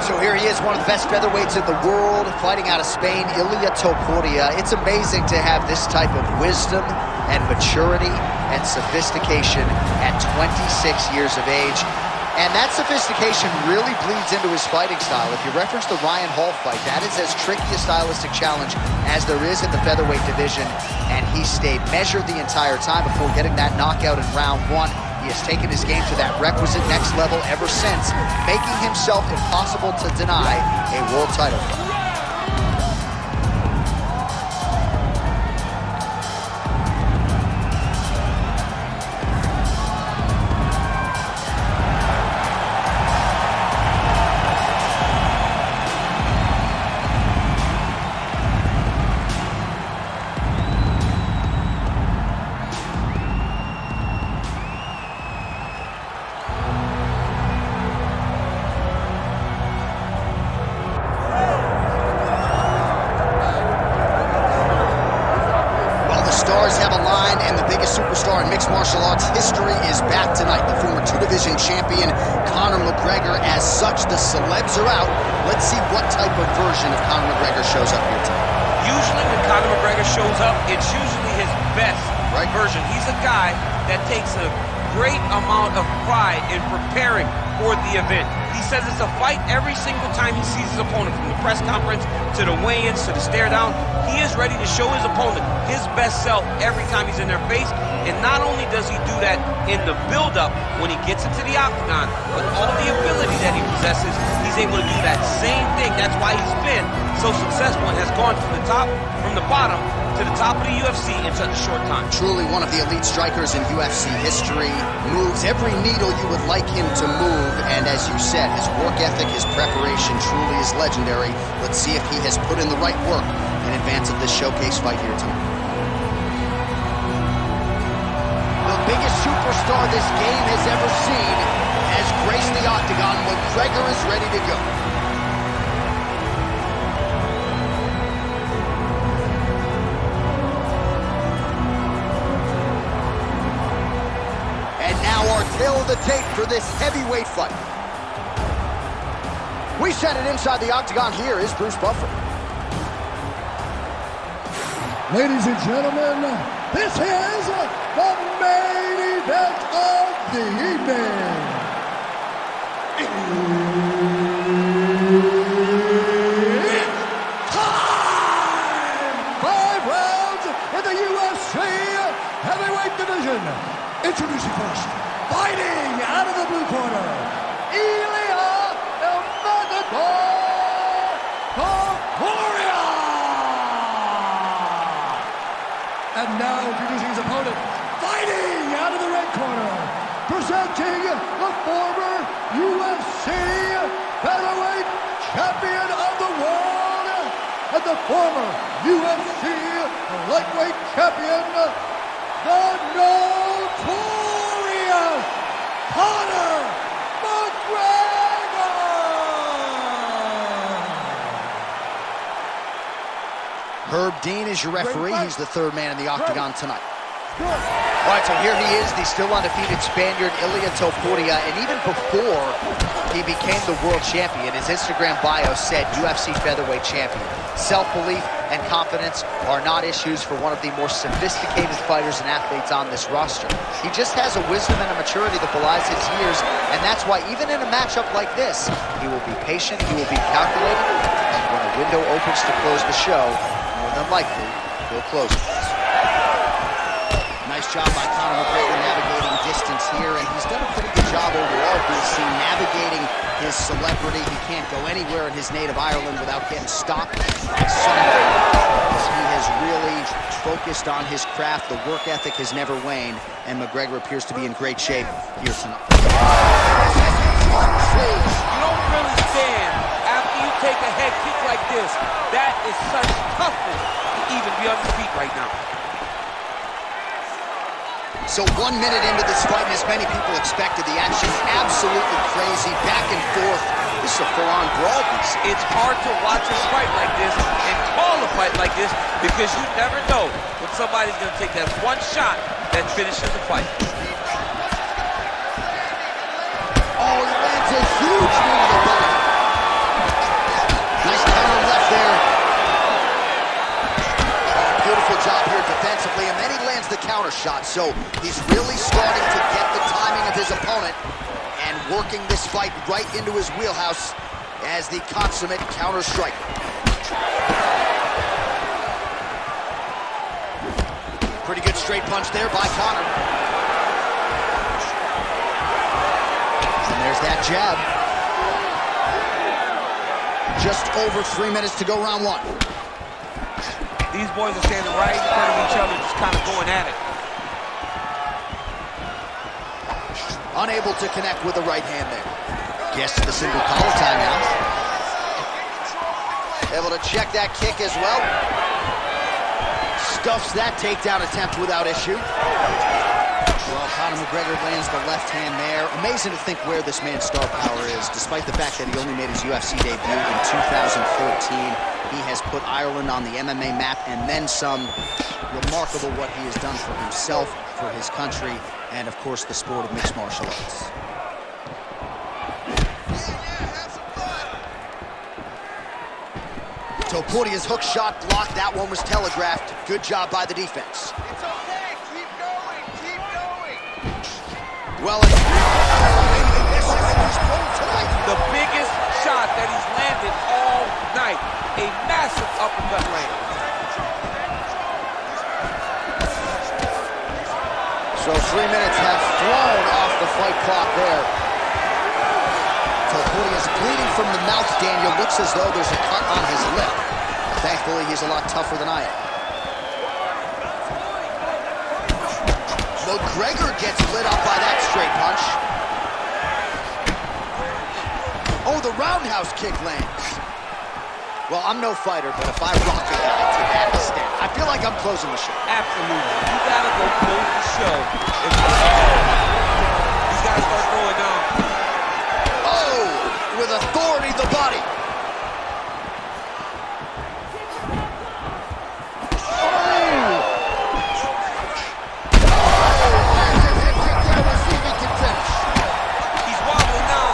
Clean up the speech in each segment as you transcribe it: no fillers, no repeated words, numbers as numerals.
So here he is, one of the best featherweights in the world, fighting out of Spain, Ilia Topuria. It's amazing to have this type of wisdom and maturity and sophistication at 26 years of age. And that sophistication really bleeds into his fighting style. If you reference the Ryan Hall fight, that is as tricky a stylistic challenge as there is in the featherweight division. And he stayed measured the entire time before getting that knockout in round one. He has taken his game to that requisite next level ever since, making himself impossible to deny a world title. Stars have aligned, and the biggest superstar in mixed martial arts history is back tonight. The former two-division champion, Conor McGregor. As such, the celebs are out. Let's see what type of version of Conor McGregor shows up here tonight. Usually when Conor McGregor shows up, it's usually his best version. He's a guy that takes a great amount of pride in preparing for the event. He says it's a fight every single time he sees his opponent, from the press conference to the weigh-ins to the stare down. He is ready to show his opponent his best self every time he's in their face. And not only does he do that in the build-up when he gets into the octagon, but all the ability that he possesses, he's able to do that same thing. That's why he's been so successful and has gone from the bottom to the top of the UFC in such a short time. Truly one of the elite strikers in UFC history. Moves every needle you would like him to move, and as you said, his work ethic, his preparation truly is legendary. Let's see if he has put in the right work in advance of this showcase fight here tonight. The biggest superstar this game has ever seen has graced the octagon. McGregor is ready to go. Our tail of the tape for this heavyweight fight. We set it inside the octagon. Here is Bruce Buffer. Ladies and gentlemen, this is the main event of the evening. It's time! 5 rounds in the UFC heavyweight division. Introducing first, fighting out of the blue corner, Ilia Topuria! And now introducing his opponent, fighting out of the red corner, presenting the former UFC featherweight champion of the world and the former UFC lightweight champion, the notorious Conor McGregor! Herb Dean is your referee. He's the third man in the octagon tonight. All right, so here he is, the still undefeated Spaniard, Ilia Topuria, and even before he became the world champion, his Instagram bio said UFC featherweight champion. Self-belief and confidence are not issues for one of the more sophisticated fighters and athletes on this roster. He just has a wisdom and a maturity that belies his years, and that's why even in a matchup like this, he will be patient, he will be calculated, and when a window opens to close the show, more than likely, he'll close it. Nice job by Conor McGregor navigating distance here, and he's done a pretty good job overall, BC, navigating his celebrity. He can't go anywhere in his native Ireland without getting stopped by somebody. He has really focused on his craft. The work ethic has never waned, and McGregor appears to be in great shape here tonight. You don't really stand after you take a head kick like this. That is such toughness to even be on your feet right now. So 1 minute into this fight, and as many people expected, the action absolutely crazy, back and forth. This is a full-on brawl. It's hard to watch a fight like this and call a fight like this because you never know when somebody's going to take that one shot that finishes the fight. Oh, he lands a huge knee to the body. counter shot. So he's really starting to get the timing of his opponent and working this fight right into his wheelhouse as the consummate counter striker. Pretty good straight punch there by Conor. And there's that jab. Just over 3 minutes to go, round one. These boys are standing right in front of each other, just kind of going at it. Unable to connect with the right hand there. Gets the single collar tie now. Able to check that kick as well. Stuffs that takedown attempt without issue. Well, Conor McGregor lands the left hand there. Amazing to think where this man's star power is, despite the fact that he only made his UFC debut in 2014. He has put Ireland on the MMA map and then some. Remarkable what he has done for himself, for his country, and of course the sport of mixed martial arts. Topuria's hook shot blocked. That one was telegraphed. Good job by the defense. It's okay. Keep going. Keep going. Well, this is his goal tonight. The biggest shot that he's landed all night. A massive uppercut land. So 3 minutes have thrown off the fight clock there. Topuria's bleeding from the mouth, Daniel. Looks as though there's a cut on his lip. Thankfully, he's a lot tougher than I am. McGregor gets lit up by that straight punch. Oh, the roundhouse kick lands. Well, I'm no fighter, but if I rock a guy to that extent, I feel like I'm closing the show. Absolutely. You gotta go close the show. He's gotta start throwing down. Oh, with authority, the body. He's wobbling now.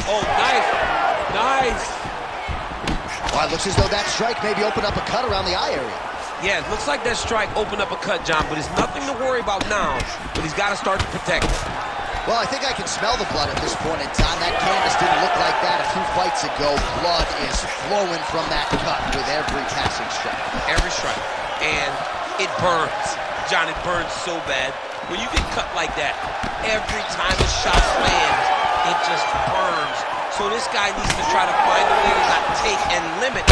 Oh, nice. Nice. Well, it looks as though that strike maybe opened up a cut around the eye area. Yeah, it looks like that strike opened up a cut, John, but it's nothing to worry about now. But he's got to start to protect it. Well, I think I can smell the blood at this point in time. That canvas didn't look like that a few fights ago. Blood is flowing from that cut with every passing strike. Every strike. And it burns. John, it burns so bad. When you get cut like that, every time a shot lands, it just burns. So this guy needs to try to find a way to not take and limit.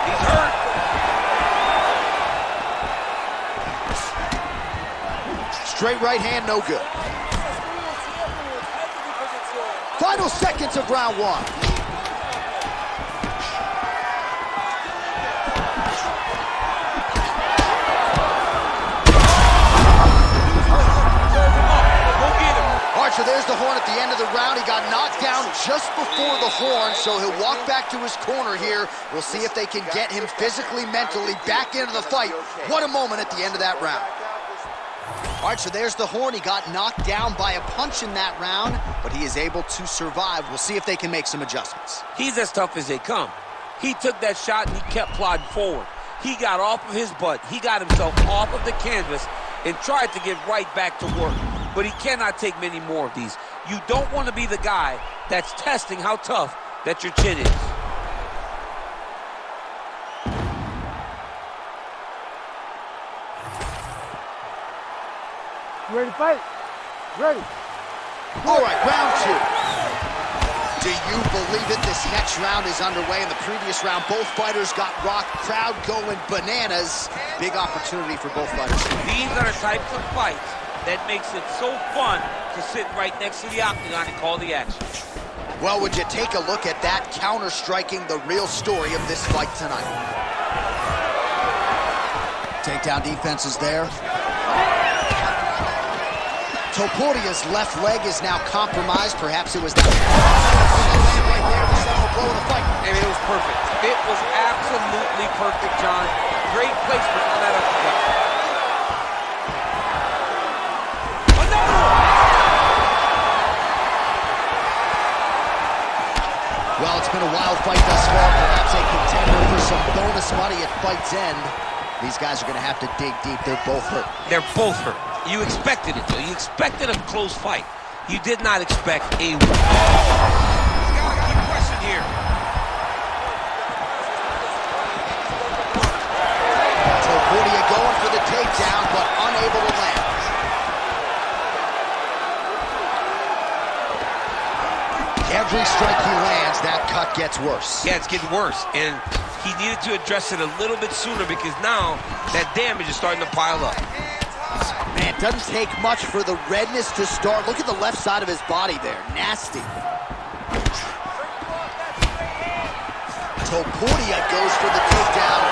He's hurt. Straight right hand, no good. Final seconds of round one. All right, so there's the horn at the end of the round. He got knocked down just before the horn, so he'll walk back to his corner here. We'll see if they can get him physically, mentally back into the fight. What a moment at the end of that round. All right, so there's the horn. He got knocked down by a punch in that round, but he is able to survive. We'll see if they can make some adjustments. He's as tough as they come. He took that shot and he kept plodding forward. He got off of his butt. He got himself off of the canvas and tried to get right back to work. But he cannot take many more of these. You don't want to be the guy that's testing how tough that your chin is. You ready to fight? Ready. All right, round two. Do you believe it? This next round is underway. In the previous round, both fighters got rocked. Crowd going bananas. Big opportunity for both fighters. These are the types of fights that makes it so fun to sit right next to the octagon and call the action. Well, would you take a look at that, counter-striking the real story of this fight tonight? Takedown defense is there. Topuria's left leg is now compromised. Perhaps it was that right there to settle the blow of the fight. I mean, it was perfect. It was absolutely perfect, John. Great placement on that uppercut. been a wild fight thus far, perhaps a contender for some bonus money at fight's end. These guys are going to have to dig deep. They're both hurt. They're both hurt. You expected it, though. You expected a close fight. You did not expect a... He's got to keep pressing here. Topuria going for the takedown, but unable to land. Every strike he lands, that cut gets worse. Yeah, it's getting worse. And he needed to address it a little bit sooner because now that damage is starting to pile up. Man, it doesn't take much for the redness to start. Look at the left side of his body there. Nasty. Topuria goes for the takedown,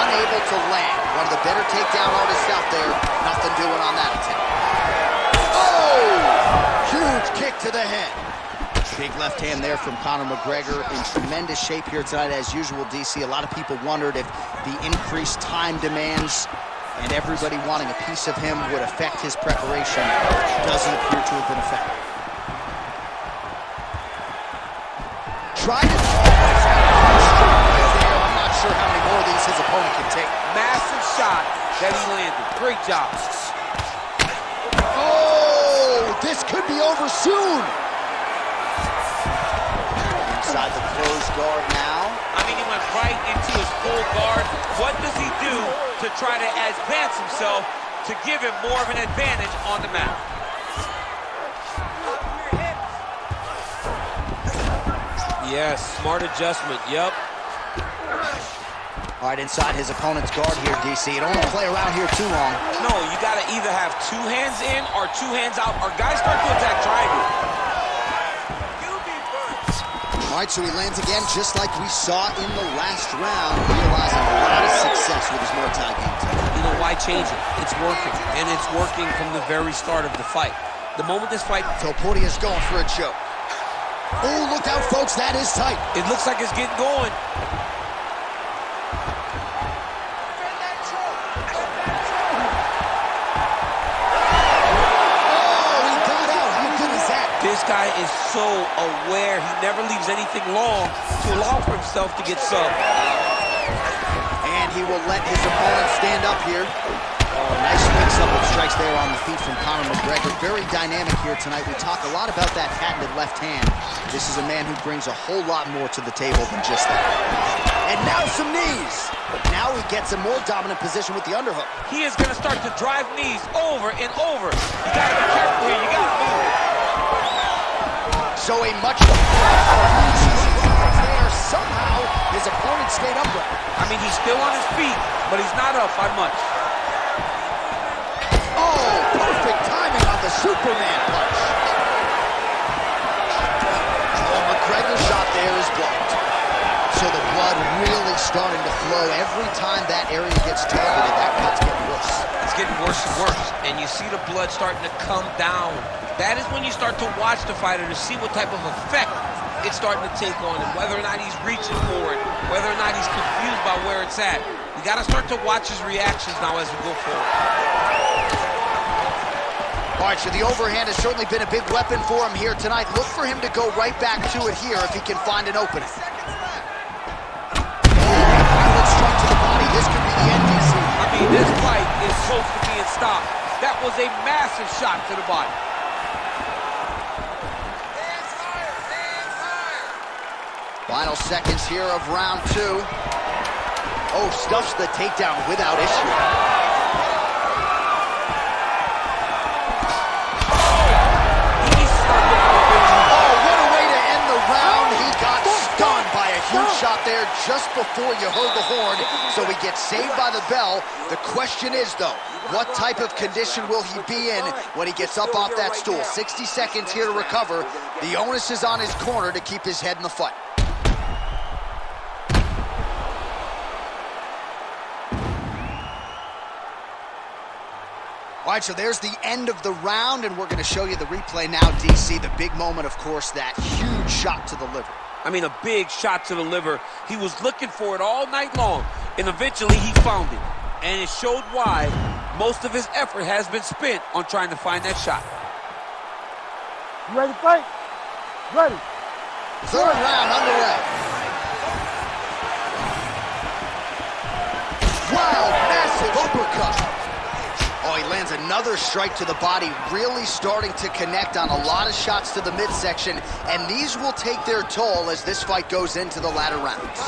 unable to land. One of the better takedown artists out there. Nothing doing on that attempt. Oh! Huge kick to the head. Big left hand there from Conor McGregor, in tremendous shape here tonight as usual, DC. A lot of people wondered if the increased time demands and everybody wanting a piece of him would affect his preparation. Doesn't appear to have been affected. Tried it. I'm not sure how many more of these his opponent can take. Massive shot that he landed. Great job. Oh, this could be over soon. Inside the closed guard now. I mean, he went right into his full guard. What does he do to try to advance himself to give him more of an advantage on the mat? Yes, smart adjustment, yep. All right, inside his opponent's guard here, DC. You don't want to play around here too long. No, you got to either have two hands in or two hands out, or guys start to attack triangle. All right, so he lands again, just like we saw in the last round, realizing a lot of success with his Muay Thai game tonight. You know, why change it? It's working, and it's working from the very start of the fight. The moment this fight... Topuria's going for a choke. Oh, look out, folks, that is tight. It looks like it's getting going. This guy is so aware. He never leaves anything long to allow for himself to get subbed. And he will let his opponent stand up here. Oh, nice mix-up of strikes there on the feet from Conor McGregor. Very dynamic here tonight. We talk a lot about that patented left hand. This is a man who brings a whole lot more to the table than just that. And now some knees. Now he gets a more dominant position with the underhook. He is going to start to drive knees over and over. You got to be careful here. You got to move. So a much there. Somehow his opponent stayed upright. I mean, he's still on his feet, but he's not up by much. Oh, perfect timing on the Superman punch. Oh, McGregor's shot there is blocked. So the blood really starting to flow. Every time that area gets targeted, that cut's getting worse. It's getting worse and worse, and you see the blood starting to come down. That is when you start to watch the fighter to see what type of effect it's starting to take on him, whether or not he's reaching for it, whether or not he's confused by where it's at. You got to start to watch his reactions now as we go forward. All right, so the overhand has certainly been a big weapon for him here tonight. Look for him to go right back to it here if he can find an opening. Violent strike to the body. This could be the end, DC. I mean, this fight is close to being stopped. That was a massive shot to the body. Final seconds here of round two. Oh, stuffs the takedown without issue. Oh, what a way to end the round. He got stunned by a huge shot there just before you heard the horn, so he gets saved by the bell. The question is, though, what type of condition will he be in when he gets up off that stool? 60 seconds here to recover. The onus is on his corner to keep his head in the fight. All right, so there's the end of the round, and we're going to show you the replay now, DC. The big moment, of course, that huge shot to the liver. I mean, a big shot to the liver. He was looking for it all night long, and eventually he found it. And it showed why most of his effort has been spent on trying to find that shot. You ready to fight? Ready. Third round underway. Wow, massive uppercut. Oh, he lands another strike to the body, really starting to connect on a lot of shots to the midsection, and these will take their toll as this fight goes into the latter rounds.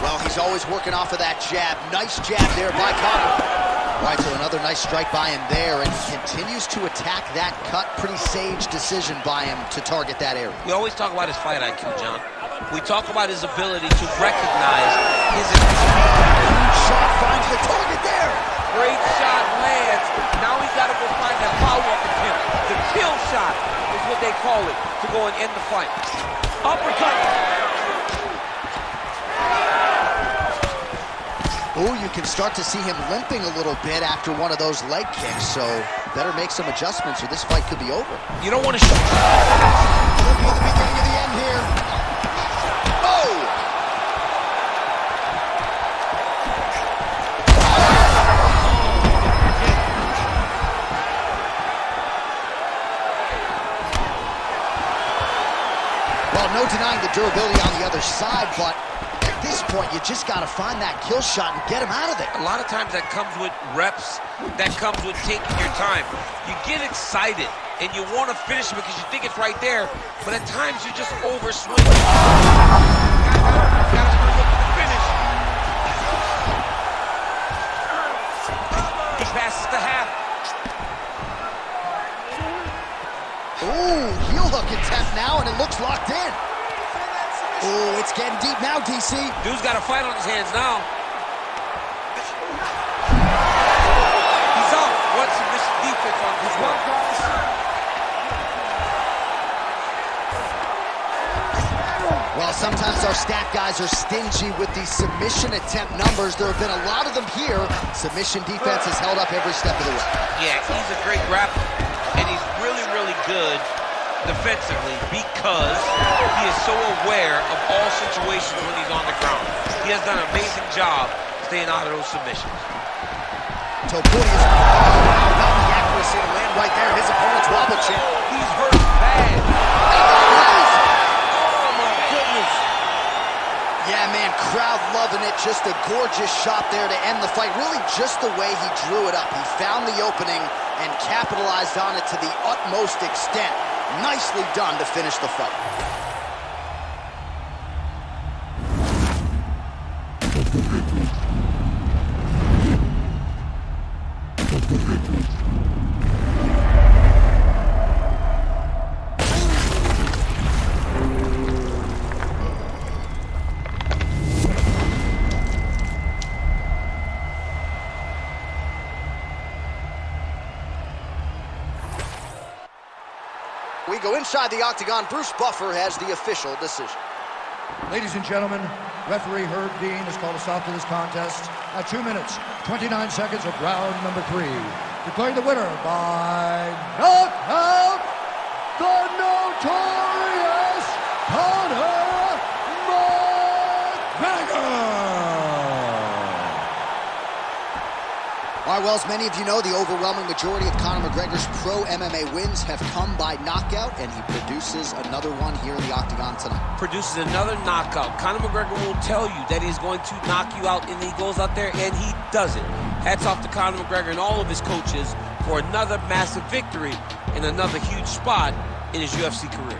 Well, he's always working off of that jab. Nice jab there by Conor. All right, so another nice strike by him there, and he continues to attack that cut. Pretty sage decision by him to target that area. We always talk about his fight IQ, John. We talk about his ability to recognize his shot finds the target there. Great shot lands. Now he's got to go find that follow-up attempt. The kill shot is what they call it, to go and end the fight. Uppercut. Oh, you can start to see him limping a little bit after one of those leg kicks, so better make some adjustments or this fight could be over. You don't want to shoot. Could be the beginning of the end here. Oh! Well, no denying the durability on the other side, but at this point, you just got to find that kill shot and get him out of there. A lot of times that comes with reps, that comes with taking your time. You get excited, and you want to finish it because you think it's right there, but at times you just overswing. You got to look at the finish. He passes the half. Ooh, heel hook attempt now, and it looks locked in. Oh, it's getting deep now, DC. Dude's got a fight on his hands now. He's out. What's this defense on his work? Well, sometimes our stat guys are stingy with these submission attempt numbers. There have been a lot of them here. Submission defense has held up every step of the way. Yeah, he's a great grappler, and he's really, really good defensively because he is so aware of all situations when he's on the ground. He has done an amazing job staying out of those submissions. Topuria's not the accuracy to land right there. His opponent's wobble chin. He's hurt bad. Oh my goodness. Yeah, man, crowd loving it. Just a gorgeous shot there to end the fight. Really just the way he drew it up. He found the opening and capitalized on it to the utmost extent. Nicely done to finish the fight. We go inside the octagon. Bruce Buffer has the official decision. Ladies and gentlemen, referee Herb Dean has called a stop to this contest at 2 minutes, 29 seconds of round number 3. Declaring the winner by knockout, the notorious Conor McGregor! All right, well, as many of you know, the overwhelming majority of Conor McGregor's pro MMA wins have come by knockout, and he produces another one here in the octagon tonight. Produces another knockout. Conor McGregor will tell you that he's going to knock you out, and he goes out there and he does it. Hats off to Conor McGregor and all of his coaches for another massive victory and another huge spot in his UFC career.